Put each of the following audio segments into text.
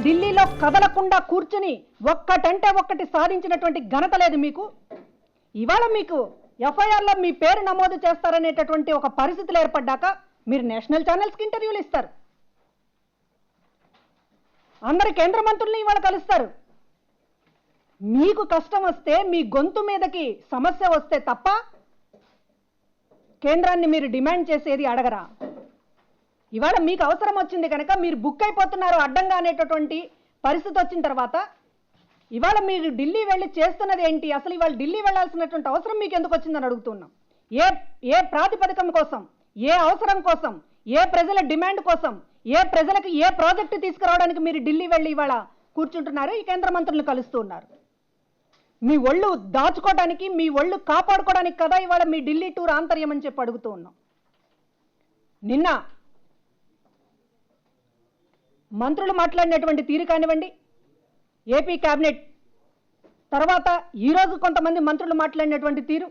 ఢిల్లీలో కదలకుండా కూర్చుని ఒక్కటంటే ఒక్కటి సాధించినటువంటి ఘనత లేదు మీకు. ఇవాళ మీకు ఎఫ్ఐఆర్లో మీ పేరు నమోదు చేస్తారనేటటువంటి ఒక పరిస్థితులు ఏర్పడ్డాక మీరు నేషనల్ ఛానల్స్కి ఇంటర్వ్యూలు ఇస్తారు, అందరు కేంద్ర మంత్రుల్ని ఇవాళ కలుస్తారు. మీకు కష్టం వస్తే, మీ గొంతు మీదకి సమస్య వస్తే తప్ప కేంద్రాన్ని మీరు డిమాండ్ చేసేది అడగరా? ఇవాళ మీకు అవసరం వచ్చింది కనుక మీరు బుక్ అయిపోతున్నారు అడ్డంగా అనేటటువంటి పరిస్థితి వచ్చిన తర్వాత ఇవాళ మీరు ఢిల్లీ వెళ్ళి చేస్తున్నది ఏంటి? అసలు ఇవాళ ఢిల్లీ వెళ్ళాల్సినటువంటి అవసరం మీకు ఎందుకు వచ్చిందని అడుగుతున్నాం. ఏ ప్రాతిపదికం కోసం, ఏ అవసరం కోసం, ఏ ప్రజల డిమాండ్ కోసం, ఏ ప్రజలకు ఏ ప్రాజెక్టు తీసుకురావడానికి మీరు ఢిల్లీ వెళ్ళి ఇవాళ కూర్చుంటున్నారు, ఈ కేంద్ర మంత్రులను కలుస్తూ ఉన్నారు? మీ ఒళ్ళు దాచుకోవడానికి, మీ ఒళ్ళు కాపాడుకోవడానికి కదా ఇవాళ మీ ఢిల్లీ టూర్ ఆంతర్యం అని చెప్పి అడుగుతూ ఉన్నాం. నిన్న మంత్రులు మాట్లాడినటువంటి తీరు కానివ్వండి, ఏపీ కేబినెట్ తర్వాత ఈరోజు కొంతమంది మంత్రులు మాట్లాడినటువంటి తీరు,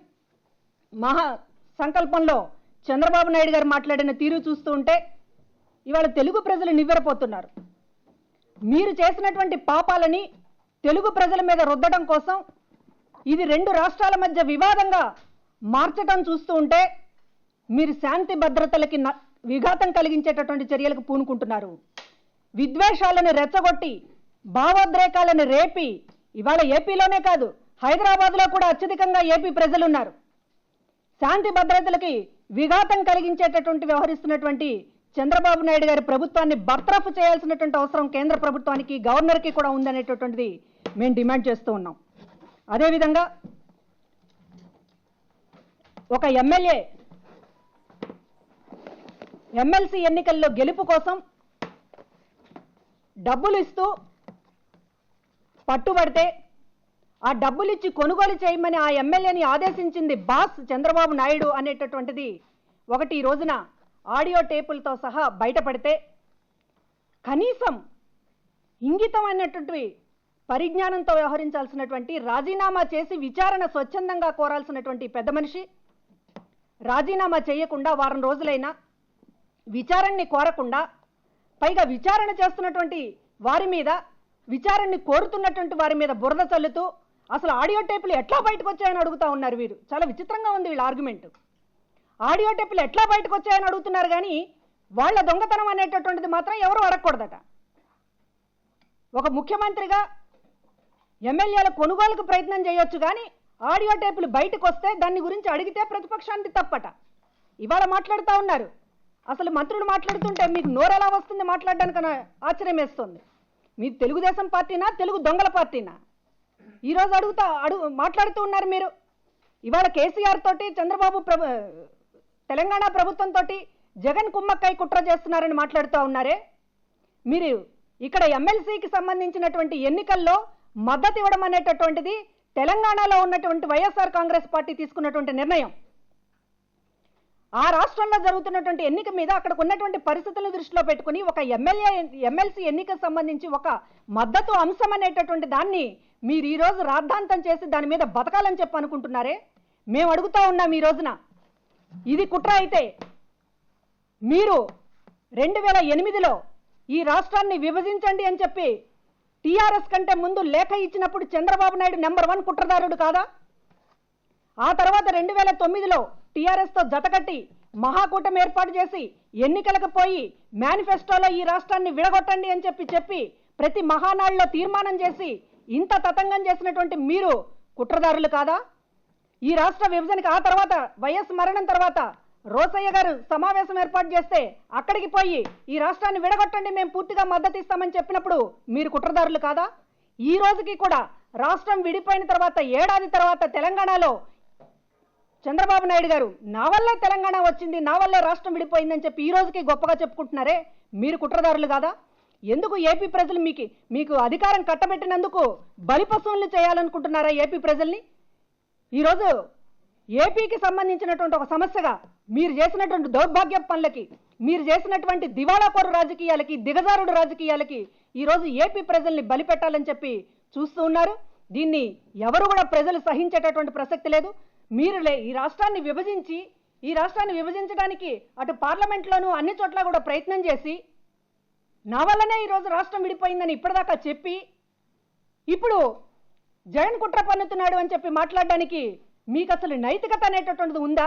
మహా సంకల్పంలో చంద్రబాబు నాయుడు గారు మాట్లాడిన తీరు చూస్తూ ఉంటే ఇవాళ తెలుగు ప్రజలు నివ్వెరపోతున్నారు. మీరు చేసినటువంటి పాపాలని తెలుగు ప్రజల మీద రుద్దడం కోసం ఇది రెండు రాష్ట్రాల మధ్య వివాదంగా మార్చడం చూస్తూ ఉంటే మీరు శాంతి భద్రతలకి విఘాతం కలిగించేటటువంటి చర్యలకు పూనుకుంటున్నారు. విద్వేషాలను రెచ్చగొట్టి భావోద్రేకాలను రేపి ఇవాళ ఏపీలోనే కాదు హైదరాబాద్లో కూడా అత్యధికంగా ఏపీ ప్రజలు ఉన్నారు. శాంతి భద్రతలకి విఘాతం కలిగించేటటువంటి వ్యవహరిస్తున్నటువంటి చంద్రబాబు నాయుడు గారి ప్రభుత్వాన్ని బర్తరఫ్ చేయాల్సినటువంటి అవసరం కేంద్ర ప్రభుత్వానికి, గవర్నర్కి కూడా ఉందనేటటువంటిది మేము డిమాండ్ చేస్తూ ఉన్నాం. అదేవిధంగా ఒక ఎమ్మెల్సీ ఎన్నికల్లో గెలుపు కోసం డబ్బులు ఇస్తూ పట్టుబడితే ఆ డబ్బులు ఇచ్చి కొనుగోలు చేయమని ఆ ఎమ్మెల్యేని ఆదేశించింది బాస్ చంద్రబాబు నాయుడు అనేటటువంటిది ఒకటి ఈ రోజున ఆడియో టేపులతో సహా బయటపడితే కనీసం ఇంగితం అనేటువంటి పరిజ్ఞానంతో వ్యవహరించాల్సినటువంటి, రాజీనామా చేసి విచారణ స్వచ్ఛందంగా కోరాల్సినటువంటి పెద్ద మనిషి రాజీనామా చేయకుండా వారం రోజులైనా విచారణని కోరకుండా, పైగా విచారణ చేస్తున్నటువంటి వారి మీద, విచారణని కోరుతున్నటువంటి వారి మీద బురద చల్లుతూ అసలు ఆడియో టేపులు ఎట్లా బయటకు వచ్చాయని అడుగుతా ఉన్నారు. వీరు చాలా విచిత్రంగా ఉంది వీళ్ళ ఆర్గ్యుమెంట్. ఆడియో టేపులు ఎట్లా బయటకు వచ్చాయని అడుగుతున్నారు కానీ వాళ్ళ దొంగతనం అనేటటువంటిది మాత్రం ఎవరు అడగకూడదట. ఒక ముఖ్యమంత్రిగా ఎమ్మెల్యేల కొనుగోలుకు ప్రయత్నం చేయొచ్చు కానీ ఆడియో టేపులు బయటకు వస్తే దాన్ని గురించి అడిగితే ప్రతిపక్షానికి తప్పట. ఇవాళ మాట్లాడుతూ ఉన్నారు. అసలు మంత్రులు మాట్లాడుతుంటే మీకు నోరు ఎలా వస్తుంది మాట్లాడడానికన్నా ఆశ్చర్యం వేస్తుంది. మీ తెలుగుదేశం పార్టీనా, తెలుగు దొంగల పార్టీనా? ఈరోజు మాట్లాడుతూ ఉన్నారు మీరు. ఇవాళ కేసీఆర్ తోటి చంద్రబాబు తెలంగాణ ప్రభుత్వంతో జగన్ కుమ్మక్కై కుట్ర చేస్తున్నారని మాట్లాడుతూ ఉన్నారే. మీరు ఇక్కడ ఎమ్మెల్సీకి సంబంధించినటువంటి ఎన్నికల్లో మద్దతు ఇవ్వడం అనేటటువంటిది తెలంగాణలో ఉన్నటువంటి వైఎస్ఆర్ కాంగ్రెస్ పార్టీ తీసుకున్నటువంటి నిర్ణయం. ఆ రాష్ట్రంలో జరుగుతున్నటువంటి ఎన్నిక మీద అక్కడికి ఉన్నటువంటి పరిస్థితులను దృష్టిలో పెట్టుకుని ఒక ఎమ్మెల్సీ ఎన్నికకు సంబంధించి ఒక మద్దతు అంశం అనేటటువంటి దాన్ని మీరు ఈరోజు రాద్ధాంతం చేసి దాని మీద బతకాలని చెప్పి అనుకుంటున్నారే. మేము అడుగుతా ఉన్నాం ఈ రోజున, ఇది కుట్ర అయితే మీరు 2008లో ఈ రాష్ట్రాన్ని విభజించండి అని చెప్పి టీఆర్ఎస్ కంటే ముందు లేఖ ఇచ్చినప్పుడు చంద్రబాబు నాయుడు నెంబర్ 1 కుట్రదారుడు కాదా? ఆ తర్వాత 2009లో టీఆర్ఎస్తో జతకట్టి మహాకూటమి ఏర్పాటు చేసి ఎన్నికలకు పోయి మేనిఫెస్టోలో ఈ రాష్ట్రాన్ని విడగొట్టండి అని చెప్పి ప్రతి మహానాడులో తీర్మానం చేసి ఇంత తతంగం చేసినటువంటి మీరు కుట్రదారులు కాదా? ఈ రాష్ట్ర విభజనకి ఆ తర్వాత వైఎస్ మరణం తర్వాత రోసయ్య గారు సమావేశం ఏర్పాటు చేస్తే అక్కడికి పోయి ఈ రాష్ట్రాన్ని విడగొట్టండి, మేము పూర్తిగా మద్దతు ఇస్తామని చెప్పినప్పుడు మీరు కుట్రదారులు కాదా? ఈ రోజుకి కూడా రాష్ట్రం విడిపోయిన తర్వాత ఏడాది తర్వాత తెలంగాణలో చంద్రబాబు నాయుడు గారు నా వల్లే తెలంగాణ వచ్చింది, నా వల్లే రాష్ట్రం విడిపోయిందని చెప్పి ఈ రోజుకి గొప్పగా చెప్పుకుంటున్నారే, మీరు కుట్రదారులు కాదా? ఎందుకు ఏపీ ప్రజలు మీకు అధికారం కట్టబెట్టినందుకు బలిపశువుల్ని చేయాలనుకుంటున్నారా ఏపీ ప్రజల్ని? ఈరోజు ఏపీకి సంబంధించినటువంటి ఒక సమస్యగా మీరు చేసినటువంటి దౌర్భాగ్య పనులకి, మీరు చేసినటువంటి దివాళాకోరు రాజకీయాలకి, దిగజారుడు రాజకీయాలకి ఈరోజు ఏపీ ప్రజల్ని బలిపెట్టాలని చెప్పి చూస్తూ ఉన్నారు. దీన్ని ఎవరు కూడా ప్రజలు సహించేటటువంటి ప్రసక్తి లేదు. మీరు ఈ రాష్ట్రాన్ని విభజించడానికి అటు పార్లమెంట్లోనూ అన్ని చోట్ల కూడా ప్రయత్నం చేసి నా వల్లనే ఈరోజు రాష్ట్రం విడిపోయిందని ఇప్పటిదాకా చెప్పి ఇప్పుడు జగన్ కుట్ర పన్నుతున్నాడు అని చెప్పి మాట్లాడడానికి మీకు అసలు నైతికత అనేటటువంటిది ఉందా?